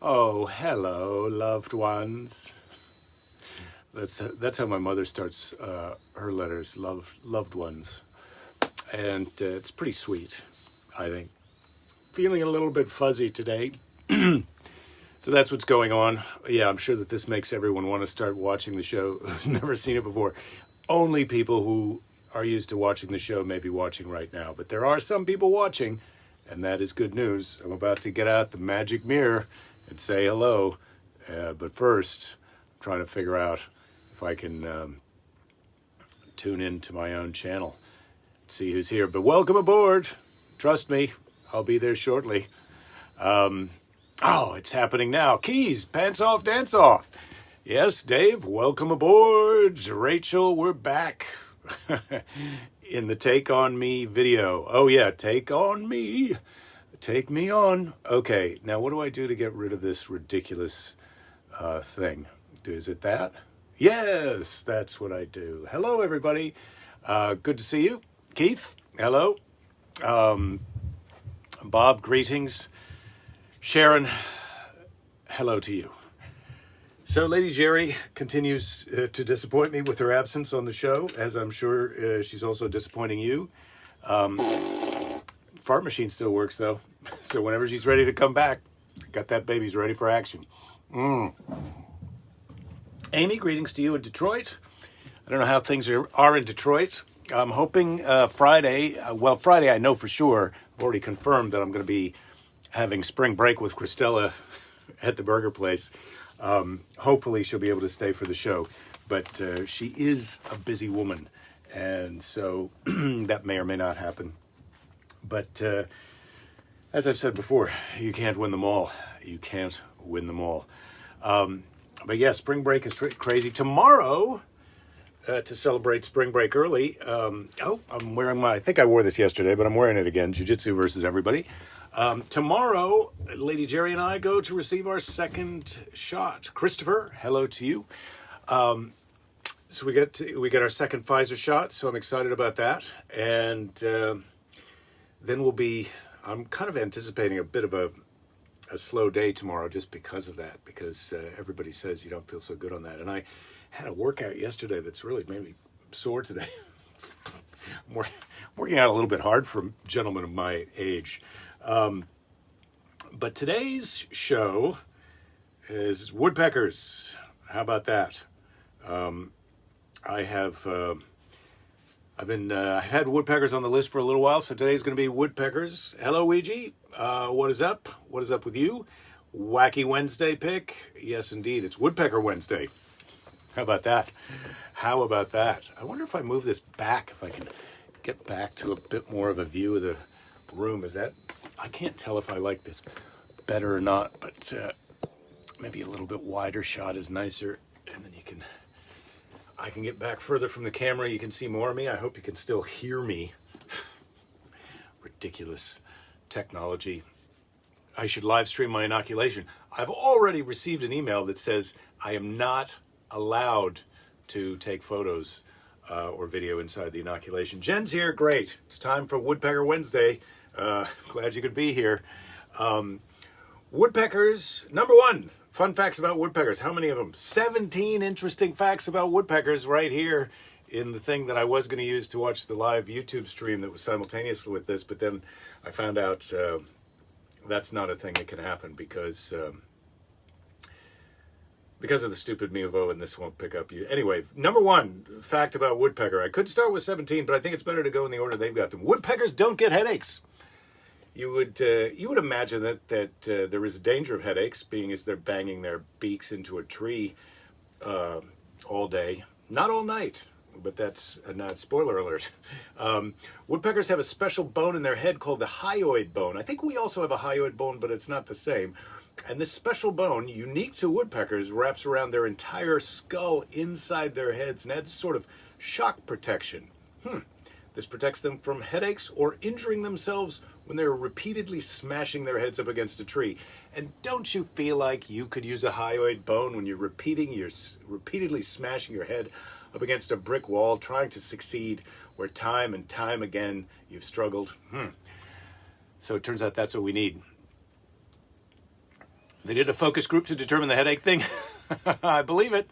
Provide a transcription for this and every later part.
Oh, hello, loved ones. That's how my mother starts her letters, loved ones. And it's pretty sweet, I think. Feeling a little bit fuzzy today. So that's what's going on. Yeah, I'm sure that this makes everyone want to start watching the show who's never seen it before. Only people who are used to watching the show may be watching right now. But there are some people watching, and that is good news. I'm about to get out the magic mirror and say hello. But first, I'm trying to figure out if I can tune in to my own channel, see who's here. But welcome aboard. Trust me, I'll be there shortly. Oh, it's happening now. Keys, pants off, dance off. Yes, Dave, welcome aboard. Rachel, we're back in the Take On Me video. Oh yeah, take on me. Take me on. Okay, now what do I do to get rid of this ridiculous thing? Is it that? Yes, that's what I do. Hello, everybody. Good to see you. Keith, hello. Bob, greetings. Sharon, hello to you. So Lady Jerry continues to disappoint me with her absence on the show, as I'm sure she's also disappointing you. Fart machine still works, though. So whenever she's ready to come back, got that baby's ready for action. Amy, greetings to you in Detroit. I don't know how things are in Detroit. I'm hoping Friday, Friday I know for sure, I've already confirmed that I'm going to be having spring break with Christella at the burger place. Hopefully she'll be able to stay for the show, but she is a busy woman, and so that may or may not happen. But as I've said before, you can't win them all. You can't win them all. But yeah, spring break is crazy. Tomorrow, to celebrate spring break early, I'm wearing I think I wore this yesterday, but I'm wearing it again, Jiu-Jitsu versus everybody. Tomorrow, Lady Jerry and I go to receive our second shot. Christopher, hello to you. So we get our second Pfizer shot, so I'm excited about that. And then I'm kind of anticipating a bit of a slow day tomorrow just because of that, because everybody says you don't feel so good on that. And I had a workout yesterday that's really made me sore today. I'm working out a little bit hard for a gentleman of my age. But today's show is woodpeckers. How about that? I've had woodpeckers on the list for a little while, so today's going to be woodpeckers. Hello, Ouija. What is up? What is up with you? Wacky Wednesday pick? Yes, indeed. It's Woodpecker Wednesday. How about that? How about that? I wonder if I move this back, if I can get back to a bit more of a view of the room. I can't tell if I like this better or not, but maybe a little bit wider shot is nicer, and then I can get back further from the camera. You can see more of me. I hope you can still hear me. Ridiculous technology. I should live stream my inoculation. I've already received an email that says I am not allowed to take photos or video inside the inoculation. Jen's here. Great. It's time for Woodpecker Wednesday. Glad you could be here. Woodpeckers, number one, fun facts about woodpeckers. How many of them? 17 interesting facts about woodpeckers right here in the thing that I was going to use to watch the live YouTube stream that was simultaneously with this, but then I found out that's not a thing that can happen because of the stupid Miovo, and this won't pick up you. Anyway, number one fact about woodpecker. I could start with 17, but I think it's better to go in the order they've got them. Woodpeckers don't get headaches. You would imagine that there is a danger of headaches, being as they're banging their beaks into a tree all day, not all night. But that's not spoiler alert. Woodpeckers have a special bone in their head called the hyoid bone. I think we also have a hyoid bone, but it's not the same. And this special bone, unique to woodpeckers, wraps around their entire skull inside their heads and adds sort of shock protection. This protects them from headaches or injuring themselves when they're repeatedly smashing their heads up against a tree. And don't you feel like you could use a hyoid bone when you're repeatedly smashing your head up against a brick wall trying to succeed where time and time again you've struggled? So it turns out that's what we need. They did a focus group to determine the headache thing. I believe it.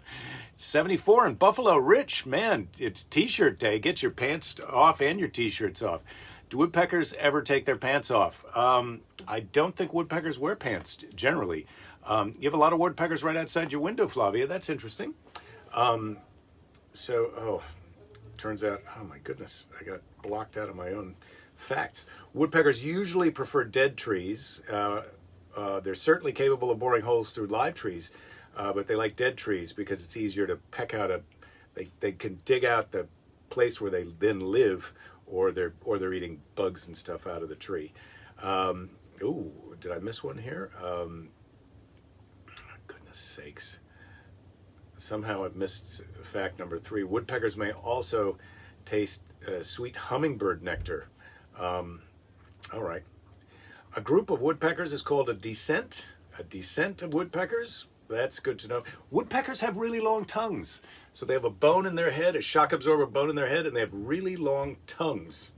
74 in Buffalo. Rich, man, it's t-shirt day. Get your pants off and your t-shirts off. Do woodpeckers ever take their pants off? I don't think woodpeckers wear pants generally. You have a lot of woodpeckers right outside your window, Flavia. That's interesting. Turns out, oh my goodness, I got blocked out of my own facts. Woodpeckers usually prefer dead trees. They're certainly capable of boring holes through live trees, but they like dead trees because it's easier to peck out they can dig out the place where they then live, or they're eating bugs and stuff out of the tree. Ooh, did I miss one here? Goodness sakes. Somehow I've missed fact number 3. Woodpeckers may also taste sweet hummingbird nectar. All right. A group of woodpeckers is called a descent. A descent of woodpeckers? That's good to know. Woodpeckers have really long tongues. So they have a bone in their head, a shock absorber bone in their head, and they have really long tongues.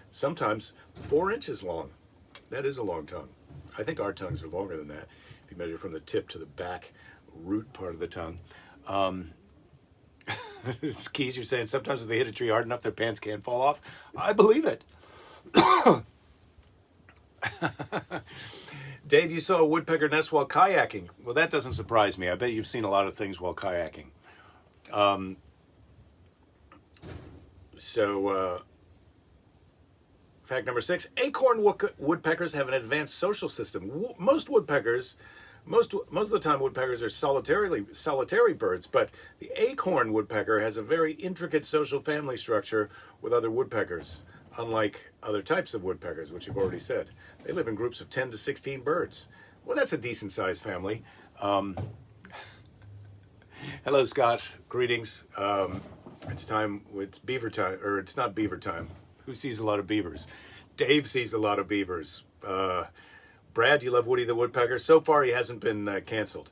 Sometimes 4 inches long. That is a long tongue. I think our tongues are longer than that, if you measure from the tip to the back root part of the tongue. Keys, you're saying sometimes if they hit a tree hard enough, their pants can't fall off. I believe it. Dave, you saw a woodpecker nest while kayaking. Well, that doesn't surprise me. I bet you've seen a lot of things while kayaking. Fact number 6, acorn woodpeckers have an advanced social system. Most of the time woodpeckers are solitary birds, but the acorn woodpecker has a very intricate social family structure with other woodpeckers, unlike other types of woodpeckers, which you've already said. They live in groups of 10 to 16 birds. Well, that's a decent-sized family. Hello, Scott. Greetings. It's beaver time, or it's not beaver time. Who sees a lot of beavers? Dave sees a lot of beavers. Brad, you love Woody the Woodpecker? So far, he hasn't been canceled.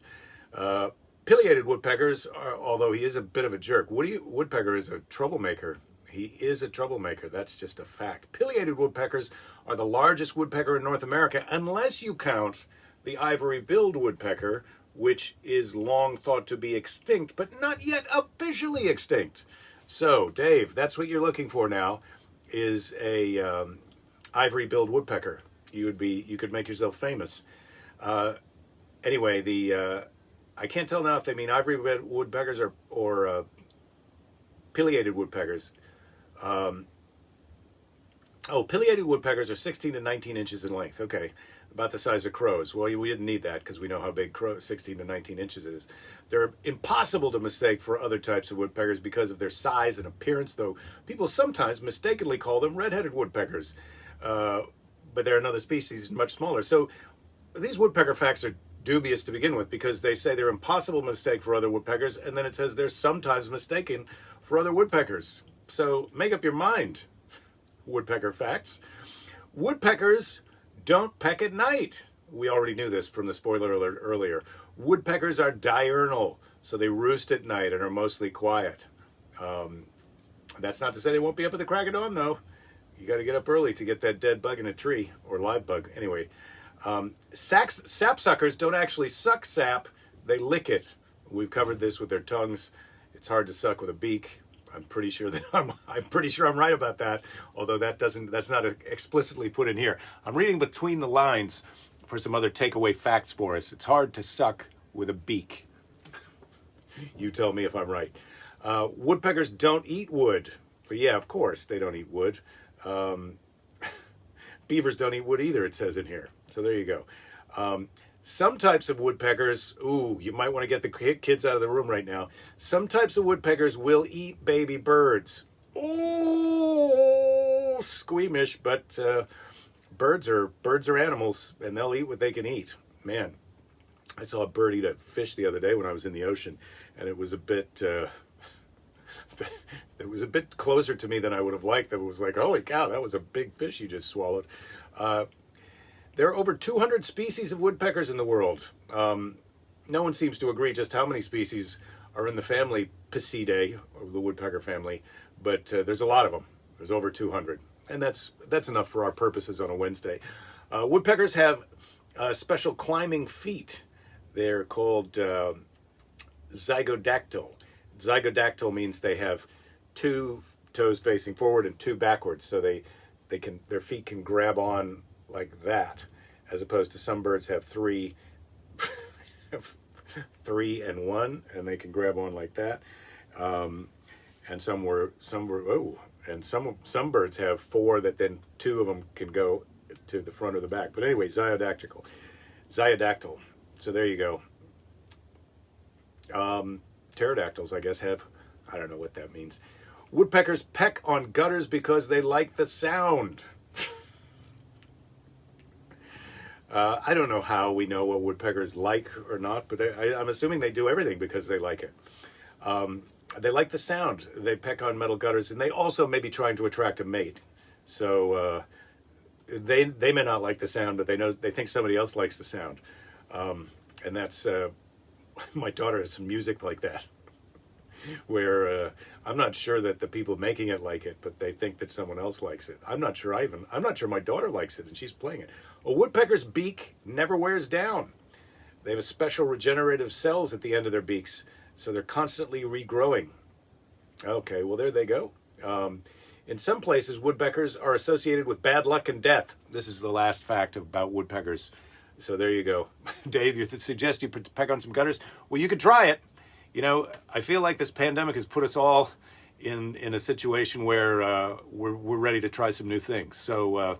Pileated woodpeckers, although he is a bit of a jerk. Woody Woodpecker is a troublemaker. He is a troublemaker. That's just a fact. Pileated woodpeckers are the largest woodpecker in North America, unless you count the ivory-billed woodpecker, which is long thought to be extinct, but not yet officially extinct. So, Dave, that's what you're looking for now, is a ivory-billed woodpecker. You could make yourself famous. Anyway, I can't tell now if they mean ivory-billed woodpeckers or pileated woodpeckers. Pileated woodpeckers are 16 to 19 inches in length. Okay, about the size of crows. Well, we didn't need that because we know how big 16 to 19 inches is. They're impossible to mistake for other types of woodpeckers because of their size and appearance, though people sometimes mistakenly call them red-headed woodpeckers. But they're another species much smaller. So these woodpecker facts are dubious to begin with because they say they're impossible to mistake for other woodpeckers, and then it says they're sometimes mistaken for other woodpeckers. So make up your mind, woodpecker facts. Woodpeckers don't peck at night. We already knew this from the spoiler alert earlier. Woodpeckers are diurnal, so they roost at night and are mostly quiet. That's not to say they won't be up at the crack of dawn, though. You got to get up early to get that dead bug in a tree, or live bug. Anyway, sapsuckers don't actually suck sap; they lick it. We've covered this with their tongues. It's hard to suck with a beak. I'm pretty sure I'm right about that. Although that's not explicitly put in here. I'm reading between the lines for some other takeaway facts for us. It's hard to suck with a beak. You tell me if I'm right. Woodpeckers don't eat wood. But yeah, of course they don't eat wood. Beavers don't eat wood either, it says in here. So there you go. Some types of woodpeckers, you might want to get the kids out of the room right now. Some types of woodpeckers will eat baby birds. Oh, squeamish, but birds are animals, and they'll eat what they can eat. Man, I saw a bird eat a fish the other day when I was in the ocean, and it was a bit... it was a bit closer to me than I would have liked. It was like, holy cow, that was a big fish you just swallowed. There are over 200 species of woodpeckers in the world. No one seems to agree just how many species are in the family Pileated, or the woodpecker family, but there's a lot of them. There's over 200, and that's enough for our purposes on a Wednesday. Woodpeckers have special climbing feet. They're called zygodactyl. Zygodactyl means they have two toes facing forward and two backwards, so their feet can grab on like that, as opposed to some birds have three and one, and they can grab on like that. And some birds have four that then two of them can go to the front or the back. But anyway, zygodactyl. So there you go. Pterodactyls, I guess, I don't know what that means. Woodpeckers peck on gutters because they like the sound. I don't know how we know what woodpeckers like or not, but I'm assuming they do everything because they like it. They like the sound. They peck on metal gutters, and they also may be trying to attract a mate. So they may not like the sound, but they think somebody else likes the sound. And that's my daughter has some music like that, where I'm not sure that the people making it like it, but they think that someone else likes it. I'm not sure my daughter likes it, and she's playing it. A woodpecker's beak never wears down. They have a special regenerative cells at the end of their beaks, so they're constantly regrowing. Okay, well, there they go. In some places, woodpeckers are associated with bad luck and death. This is the last fact about woodpeckers. So there you go. Dave, you suggest you peck on some gutters? Well, you could try it. You know, I feel like this pandemic has put us all in a situation where we're ready to try some new things. So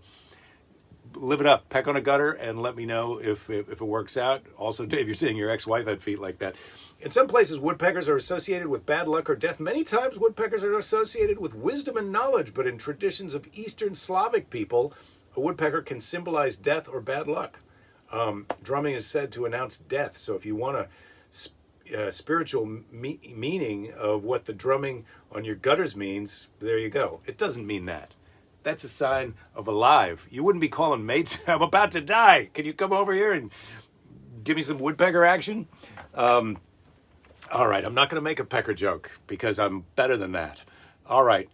live it up. Peck on a gutter and let me know if it works out. Also, Dave, you're saying your ex-wife had feet like that. In some places, woodpeckers are associated with bad luck or death. Many times, woodpeckers are associated with wisdom and knowledge, but in traditions of Eastern Slavic people, a woodpecker can symbolize death or bad luck. Drumming is said to announce death, so if you want a spiritual meaning of what the drumming on your gutters means, there you go. It doesn't mean that. That's a sign of alive. You wouldn't be calling mates, I'm about to die. Can you come over here and give me some woodpecker action? All right, I'm not going to make a pecker joke because I'm better than that. All right.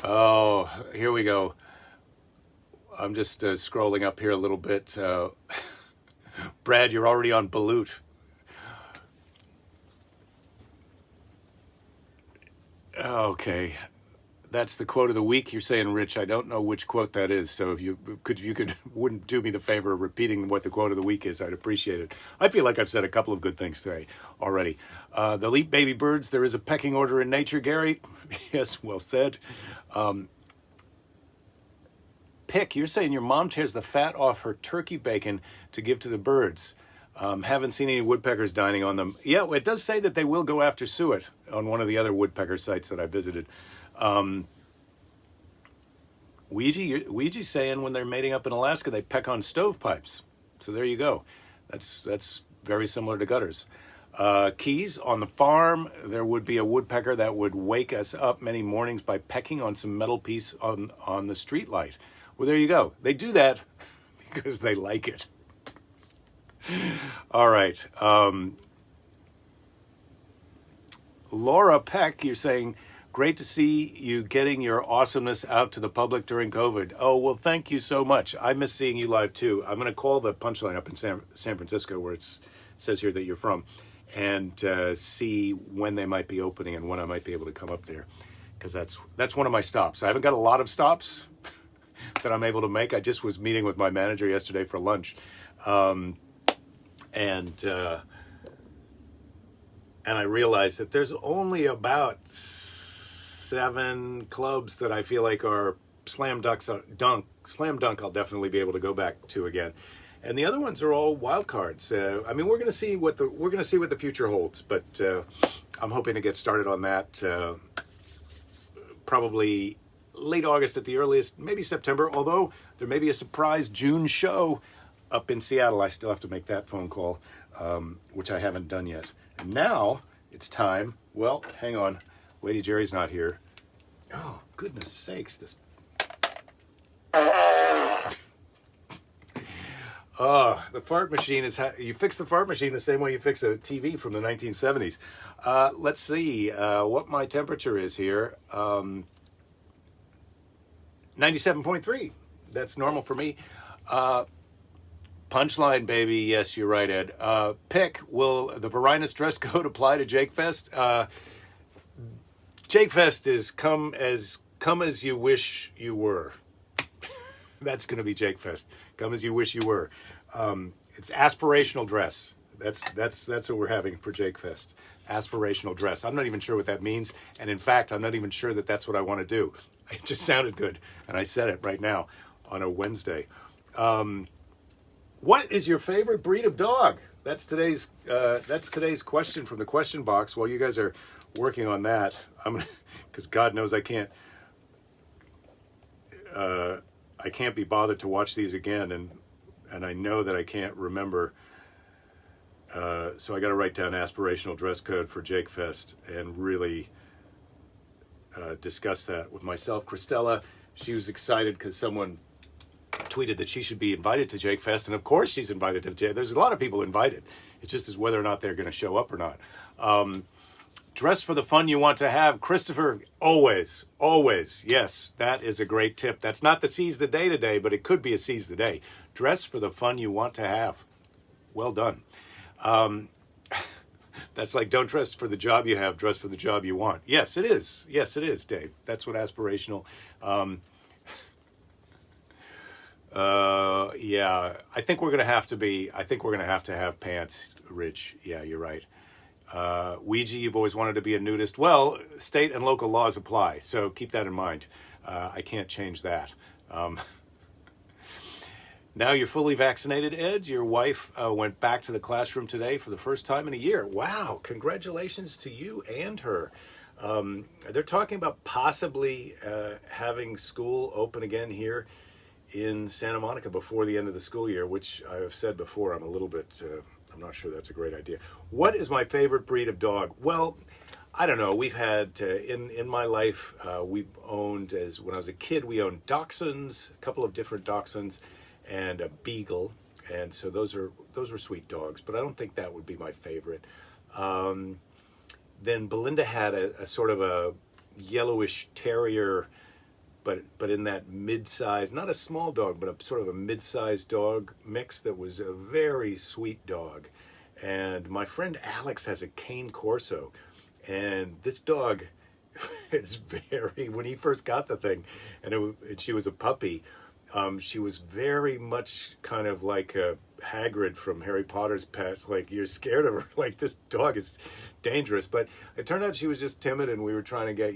Oh, here we go. I'm just scrolling up here a little bit. Brad, you're already on balut. Okay. That's the quote of the week. You're saying, Rich, I don't know which quote that is. So if you wouldn't do me the favor of repeating what the quote of the week is, I'd appreciate it. I feel like I've said a couple of good things today already. The leap baby birds, there is a pecking order in nature, Gary. Yes, well said. Pick, you're saying your mom tears the fat off her turkey bacon to give to the birds. Haven't seen any woodpeckers dining on them. Yeah, it does say that they will go after suet on one of the other woodpecker sites that I visited. Ouija's saying when they're mating up in Alaska, they peck on stovepipes. So there you go. That's very similar to gutters. Keys, on the farm, there would be a woodpecker that would wake us up many mornings by pecking on some metal piece on the street light. Well, there you go. They do that because they like it. All right. Laura Peck, you're saying, great to see you getting your awesomeness out to the public during COVID. Oh, well, thank you so much. I miss seeing you live, too. I'm going to call the Punchline up in San Francisco, where it says here that you're from, and see when they might be opening and when I might be able to come up there, because that's one of my stops. I haven't got a lot of stops that I'm able to make. I just was meeting with my manager yesterday for lunch, and I realized that there's only about 7 clubs that I feel like are slam dunk. I'll definitely be able to go back to again, and the other ones are all wild cards. I mean, we're going to see what the future holds, but I'm hoping to get started on that probably late August at the earliest, maybe September. Although there may be a surprise June show up in Seattle. I still have to make that phone call, which I haven't done yet. And now it's time. Well, hang on. Lady Jerry's not here. Oh, goodness sakes. This. The fart machine is... You fix the fart machine the same way you fix a TV from the 1970s. Let's see what my temperature is here. 97.3. That's normal for me. Punchline, baby. Yes, you're right, Ed. Pick, will the Varinus dress code apply to Jake Fest? Jake Fest is come as you wish you were. That's going to be Jake Fest. Come as you wish you were. It's aspirational dress. That's what we're having for Jake Fest. Aspirational dress. I'm not even sure what that means, and in fact, I'm not even sure that that's what I want to do. It just sounded good, and I said it right now on a Wednesday. What is your favorite breed of dog? That's today's question from the question box. While you guys are working on that, I'm gonna, because God knows I can't be bothered to watch these again, and I know that I can't remember. So I got to write down aspirational dress code for Jake Fest and really discuss that with myself. Christella, she was excited because someone tweeted that she should be invited to Jake Fest, and of course she's invited to Jake. There's a lot of people invited. It just is whether or not they're going to show up or not. Dress for the fun you want to have. Christopher, always, yes, that is a great tip. That's not the seize the day today, but it could be a seize the day. Dress for the fun you want to have. Well done. That's like, don't dress for the job you have, dress for the job you want. Yes, it is. Yes, it is, Dave. That's what aspirational. Yeah, I think we're going to have to have pants, Rich. Yeah, you're right. Ouija, you've always wanted to be a nudist. Well, state and local laws apply, so keep that in mind. I can't change that. Now you're fully vaccinated, Ed. Your wife went back to the classroom today for the first time in a year. Wow, congratulations to you and her. They're talking about possibly having school open again here in Santa Monica before the end of the school year, which I have said before, I'm a little bit, I'm not sure that's a great idea. What is my favorite breed of dog? Well, I don't know. We've had, in my life, we've owned, when I was a kid, we owned Dachshunds, a couple of different Dachshunds, and a Beagle. And so those were sweet dogs, but I don't think that would be my favorite. Then Belinda had a sort of a yellowish terrier, but in that mid-size, not a small dog, but a sort of a mid-sized dog mix that was a very sweet dog. And my friend Alex has a cane corso, and this dog is when he first got the thing, and she was a puppy, she was very much kind of like a Hagrid from Harry Potter's pet. Like, you're scared of her. Like, this dog is dangerous. But it turned out she was just timid, and she was trying to get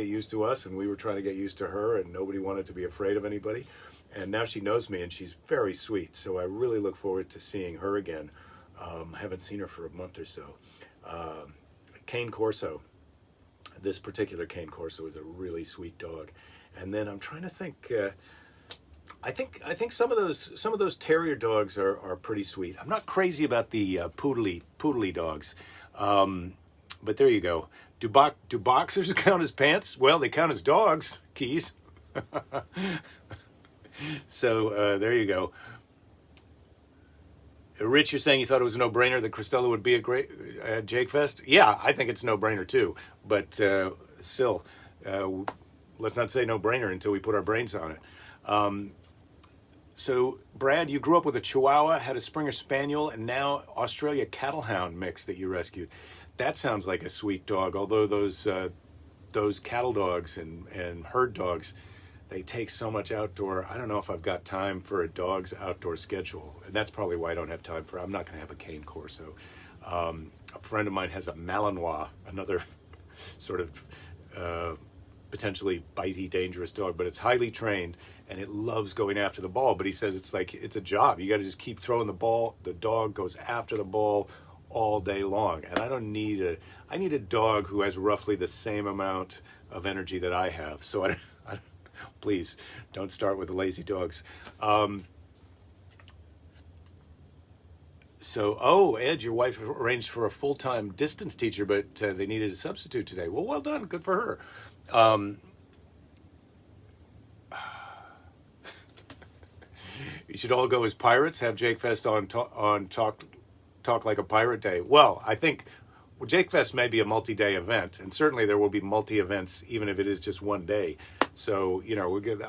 used to us, and we were trying to get used to her, and nobody wanted to be afraid of anybody. And now she knows me, and she's very sweet. So I really look forward to seeing her again. I haven't seen her for a month or so. Cane Corso. This particular Cane Corso is a really sweet dog. And then I'm trying to think. I think some of those terrier dogs are pretty sweet. I'm not crazy about the poodly dogs, but there you go. Do boxers count as pants? Well, they count as dogs. Keys. So there you go. Rich, you're saying you thought it was a no-brainer that Christella would be a great Jake Fest? Yeah, I think it's a no-brainer too. But still, let's not say no-brainer until we put our brains on it. So, Brad, you grew up with a Chihuahua, had a Springer Spaniel, and now Australia Cattle Hound mix that you rescued. That sounds like a sweet dog, although those cattle dogs and herd dogs, they take so much outdoor. I don't know if I've got time for a dog's outdoor schedule. And that's probably why I don't have time I'm not going to have a Cane Corso. A friend of mine has a Malinois, another sort of potentially bitey, dangerous dog, but it's highly trained and it loves going after the ball. But he says it's a job. You got to just keep throwing the ball. The dog goes after the ball all day long. And I need a dog who has roughly the same amount of energy that I have. So please don't start with the lazy dogs. Ed, your wife arranged for a full-time distance teacher, but they needed a substitute today. Well done. Good for her. You should all go as pirates, have Jake Fest on Talk Like a Pirate Day. Well, I think Jake Fest may be a multi-day event, and certainly there will be multi-events, even if it is just one day. So,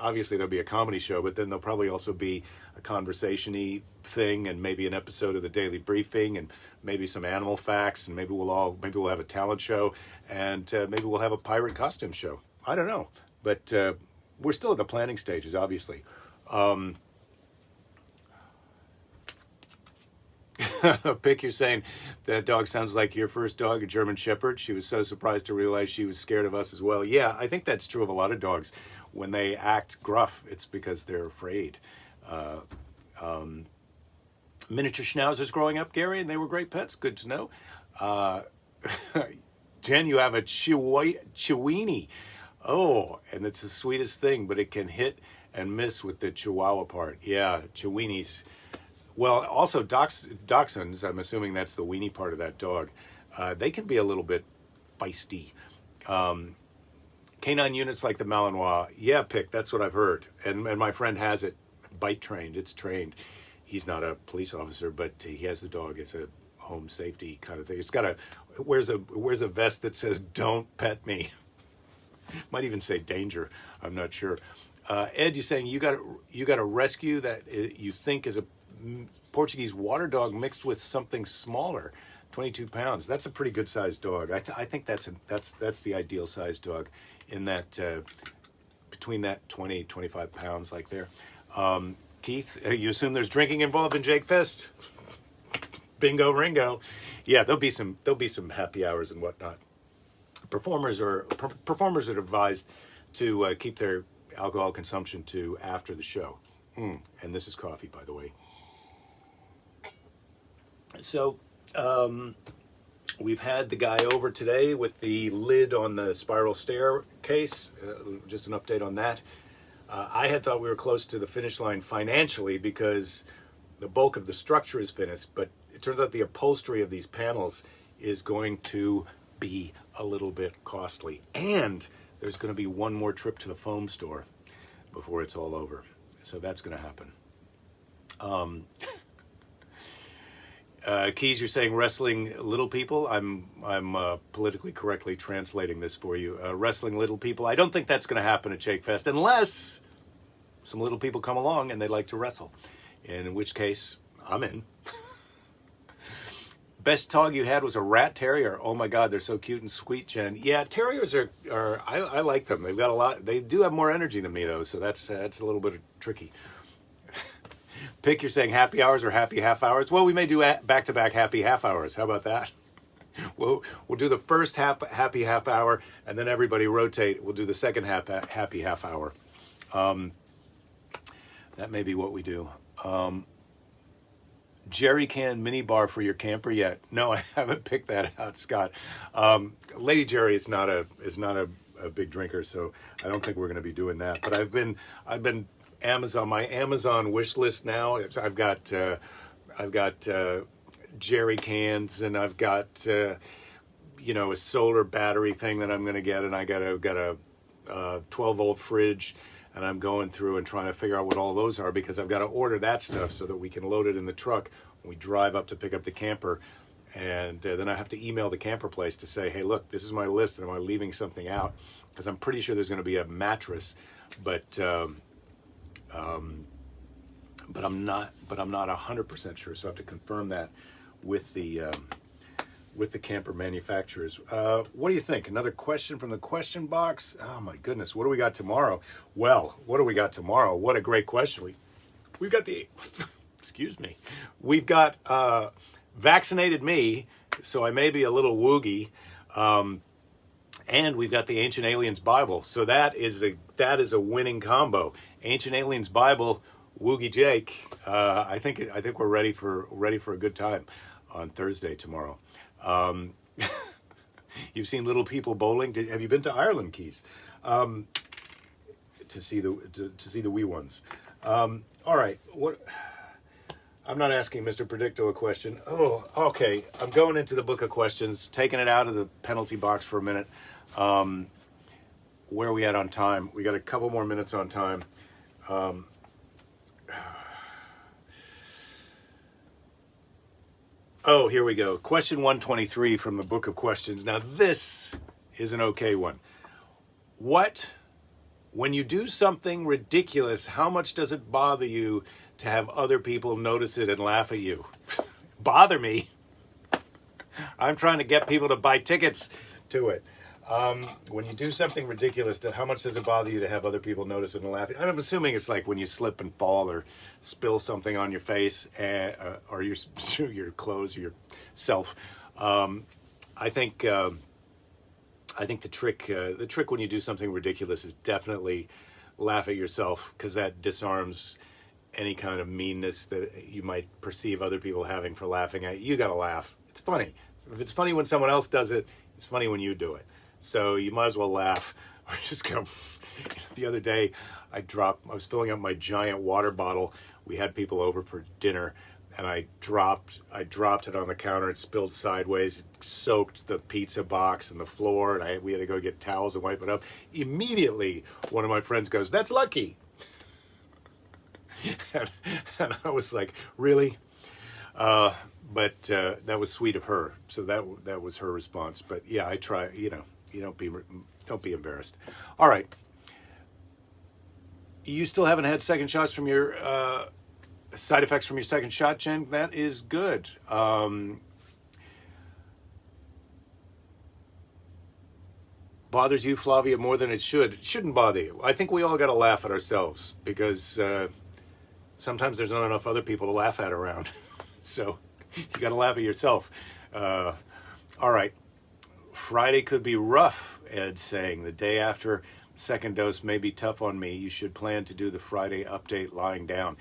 obviously there'll be a comedy show, but then there'll probably also be a conversation-y thing, and maybe an episode of the Daily Briefing, and maybe some animal facts, and maybe we'll have a talent show, and maybe we'll have a pirate costume show. I don't know, but we're still in the planning stages, obviously. Pick, you're saying that dog sounds like your first dog, a German Shepherd. She was so surprised to realize she was scared of us as well. Yeah, I think that's true of a lot of dogs. When they act gruff, it's because they're afraid. Miniature schnauzers growing up, Gary, and they were great pets. Good to know. Jen, you have a Chiweenie. Oh, and it's the sweetest thing, but it can hit and miss with the Chihuahua part. Yeah, Chiweenies. Well, also dachshunds, I'm assuming that's the weenie part of that dog. They can be a little bit feisty. Canine units like the Malinois. Yeah, Pick, that's what I've heard. And my friend has it bite trained. It's trained. He's not a police officer, but he has the dog as a home safety kind of thing. It's got wears a vest that says "Don't pet me." Might even say "Danger." I'm not sure. Ed, you're saying you got a rescue that you think is a Portuguese water dog mixed with something smaller, 22 pounds. That's a pretty good sized dog. I think that's the ideal sized dog, in that between that 20, 25 pounds, like there. Keith, you assume there's drinking involved in Jake Fest? Bingo, ringo. Yeah, there'll be some happy hours and whatnot. Performers are advised to keep their alcohol consumption to after the show. And this is coffee, by the way. So, we've had the guy over today with the lid on the spiral staircase. Just an update on that. I had thought we were close to the finish line financially because the bulk of the structure is finished, but it turns out the upholstery of these panels is going to be a little bit costly. And there's going to be one more trip to the foam store before it's all over. So that's going to happen. Keys, you're saying wrestling little people. I'm politically correctly translating this for you. Wrestling little people. I don't think that's going to happen at Shake Fest unless some little people come along and they like to wrestle. And in which case, I'm in. Best dog you had was a rat terrier. Oh my God, they're so cute and sweet, Jen. Yeah, terriers are I like them. They've got a lot. They do have more energy than me though, so that's a little bit tricky. Pick, you're saying happy hours or happy half hours. Well, we may do back-to-back happy half hours. How about that? We'll do the first happy half hour, and then everybody rotate. We'll do the second happy half hour. That may be what we do. Jerry can mini bar for your camper yet? No, I haven't picked that out, Scott. Lady Jerry is not a big drinker, so I don't think we're going to be doing that. But I've been my Amazon wish list now. I've got jerry cans, and I've got a solar battery thing that I'm going to get, and I got a 12-volt fridge, and I'm going through and trying to figure out what all those are, because I've got to order that stuff so that we can load it in the truck when we drive up to pick up the camper. And then I have to email the camper place to say, hey, look, this is my list, and am I leaving something out? Because I'm pretty sure there's going to be a mattress, but I'm not 100% sure, so I have to confirm that with the camper manufacturers. What do you think? Another question from the question box? Oh my goodness, what do we got tomorrow? Well, what do we got tomorrow? What a great question. We've got the excuse me. We've got vaccinated me, so I may be a little woogie. And we've got the Ancient Aliens Bible. So that is a winning combo. Ancient Aliens Bible, Woogie Jake. I think we're ready for a good time on Thursday tomorrow. You've seen little people bowling. Have you been to Ireland, Keys? To see the wee ones. All right. What? I'm not asking Mr. Predicto a question. Oh, okay. I'm going into the book of questions, taking it out of the penalty box for a minute. Where are we at on time? We got a couple more minutes on time. Oh, here we go. Question 123 from the book of questions. Now, this is an okay one. What when you do something ridiculous, how much does it bother you to have other people notice it and laugh at you? Bother me. I'm trying to get people to buy tickets to it. When you do something ridiculous, how much does it bother you to have other people notice it and laugh? I'm assuming it's like when you slip and fall or spill something on your face or your clothes or yourself. I think the trick when you do something ridiculous is definitely laugh at yourself, because that disarms any kind of meanness that you might perceive other people having for laughing at you. You gotta laugh. It's funny. If it's funny when someone else does it, it's funny when you do it. So you might as well laugh or just go. The other day, I was filling up my giant water bottle. We had people over for dinner, and I dropped it on the counter. It spilled sideways. It soaked the pizza box and the floor, and we had to go get towels and wipe it up. Immediately, one of my friends goes, "That's lucky." and I was like, "Really?" But that was sweet of her. So that was her response. But yeah, I try. You don't be embarrassed. All right. You still haven't had second shots from your side effects from your second shot, Jen? That is good. Bothers you, Flavia, more than it should. It shouldn't bother you. I think we all got to laugh at ourselves, because sometimes there's not enough other people to laugh at around. So you got to laugh at yourself. All right. Friday could be rough, Ed's saying. The day after second dose may be tough on me. You should plan to do the Friday update lying down.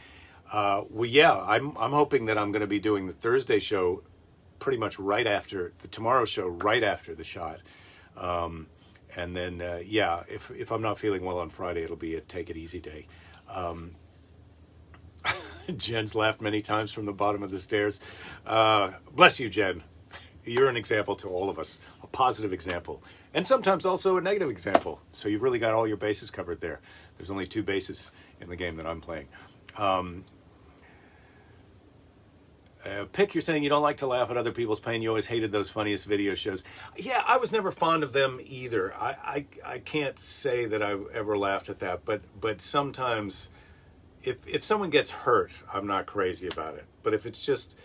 Well, yeah, I'm hoping that I'm going to be doing the Thursday show pretty much right after the tomorrow show, right after the shot. And then, yeah, if I'm not feeling well on Friday, it'll be a take it easy day. Jen's laughed many times from the bottom of the stairs. Bless you, Jen. You're an example to all of us, a positive example, and sometimes also a negative example. So you've really got all your bases covered there. There's only 2 bases in the game that I'm playing. Pick, you're saying you don't like to laugh at other people's pain. You always hated those funniest video shows. Yeah, I was never fond of them either. I can't say that I ever laughed at that, but sometimes if someone gets hurt, I'm not crazy about it. But if it's just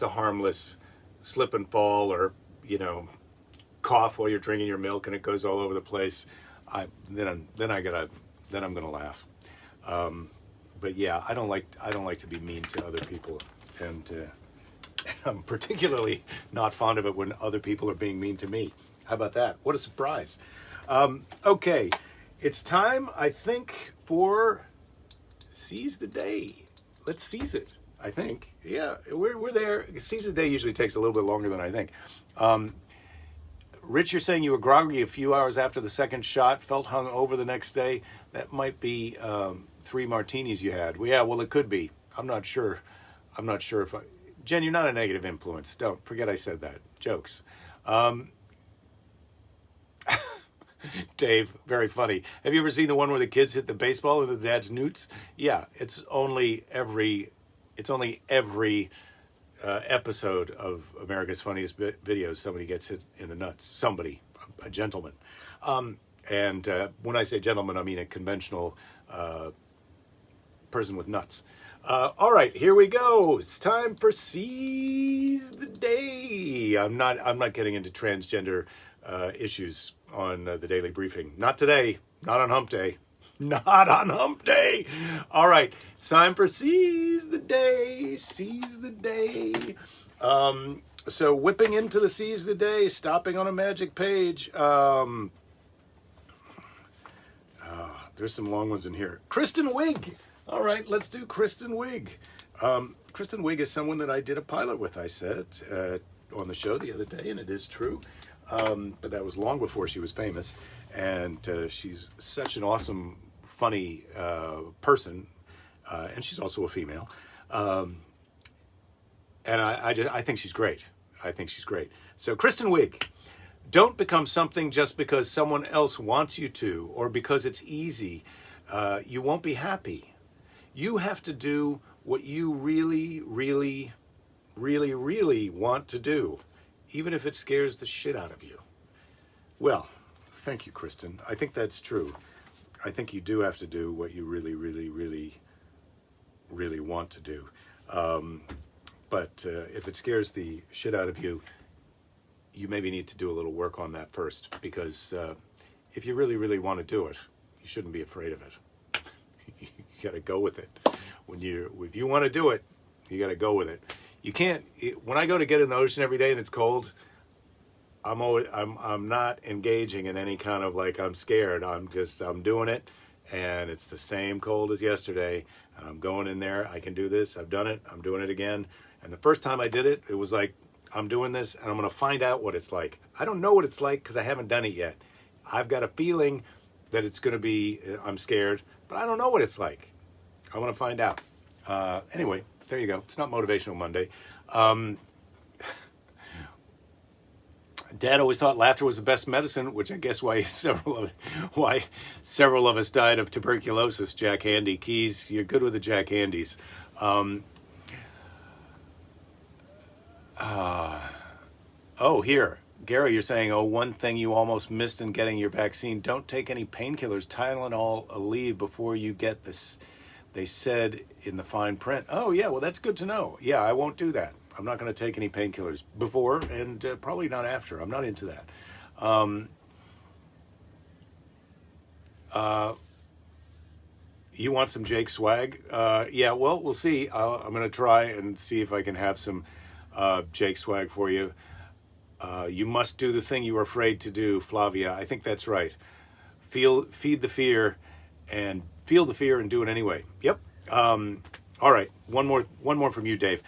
a harmless slip and fall, or cough while you're drinking your milk and it goes all over the place, then I'm gonna laugh. But yeah, I don't like to be mean to other people, and I'm particularly not fond of it when other people are being mean to me. How about that? What a surprise. Okay, it's time, I think, for Seize the Day. Let's seize it. I think. Yeah, we're there. Seize the Day usually takes a little bit longer than I think. Rich, you're saying you were groggy a few hours after the second shot, felt hung over the next day. That might be 3 martinis you had. Well, yeah, well, it could be. I'm not sure. If Jen, you're not a negative influence. Don't forget I said that. Jokes. Dave, very funny. Have you ever seen the one where the kids hit the baseball and the dad's newts? Yeah, it's only every episode of America's Funniest Videos, somebody gets hit in the nuts. Somebody, a gentleman. And when I say gentleman, I mean a conventional person with nuts. All right, here we go. It's time for Seize the Day. I'm not getting into transgender issues on the Daily Briefing. Not today. Not on Hump Day. Not on Hump Day. All right, it's time for Seize the Day. Seize the Day. So whipping into the Seize the Day, stopping on a magic page. There's some long ones in here. Kristen Wiig. All right, let's do Kristen Wiig. Kristen Wiig is someone that I did a pilot with, I said, on the show the other day, and it is true. But that was long before she was famous. And she's such an awesome, funny person. And she's also a female. And I think she's great. I think she's great. So Kristen Wiig. Don't become something just because someone else wants you to, or because it's easy. You won't be happy. You have to do what you really, really, really, really want to do, even if it scares the shit out of you. Well, thank you, Kristen. I think that's true. I think you do have to do what you really, really, really, really want to do. But if it scares the shit out of you, you maybe need to do a little work on that first, because if you really, really want to do it, you shouldn't be afraid of it. You got to go with it. If you want to do it, you got to go with it. You can't. When I go to get in the ocean every day and it's cold, I'm not engaging in any kind of like I'm scared. I'm doing it, and it's the same cold as yesterday. And I'm going in there. I can do this. I've done it. I'm doing it again. And the first time I did it, it was like, I'm doing this and I'm going to find out what it's like. I don't know what it's like because I haven't done it yet. I've got a feeling that it's going to be, I'm scared, but I don't know what it's like. I want to find out. Anyway, there you go. It's not Motivational Monday. Dad always thought laughter was the best medicine, which I guess why several of us died of tuberculosis. Jack Handy. Keys, you're good with the Jack Handys. Oh, here. Gary, you're saying, one thing you almost missed in getting your vaccine. Don't take any painkillers, Tylenol, Aleve before you get this. They said in the fine print. Oh, yeah, well, that's good to know. Yeah, I won't do that. I'm not going to take any painkillers before and probably not after. I'm not into that. You want some Jake swag? Yeah, well, we'll see. I'm going to try and see if I can have some Jake swag for you. You must do the thing you were afraid to do, Flavia. I think that's right. Feed the fear and feel the fear and do it anyway. Yep. All right. One more from you, Dave.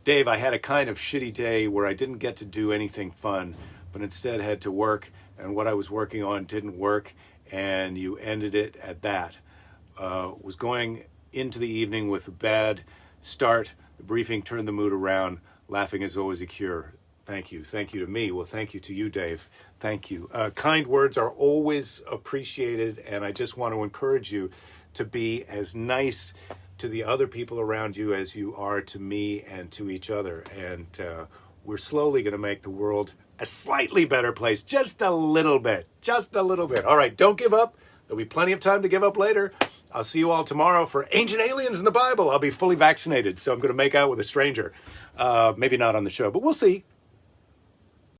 Dave, I had a kind of shitty day where I didn't get to do anything fun, but instead had to work, and what I was working on didn't work, and you ended it at that. Was going into the evening with a bad start. The briefing turned the mood around. Laughing is always a cure. Thank you. Thank you to me. Well, thank you to you, Dave. Thank you. Kind words are always appreciated, and I just want to encourage you to be as nice to the other people around you as you are to me and to each other. And we're slowly going to make the world a slightly better place. Just a little bit. Just a little bit. All right, don't give up. There'll be plenty of time to give up later. I'll see you all tomorrow for Ancient Aliens in the Bible. I'll be fully vaccinated, so I'm going to make out with a stranger. Maybe not on the show, but we'll see.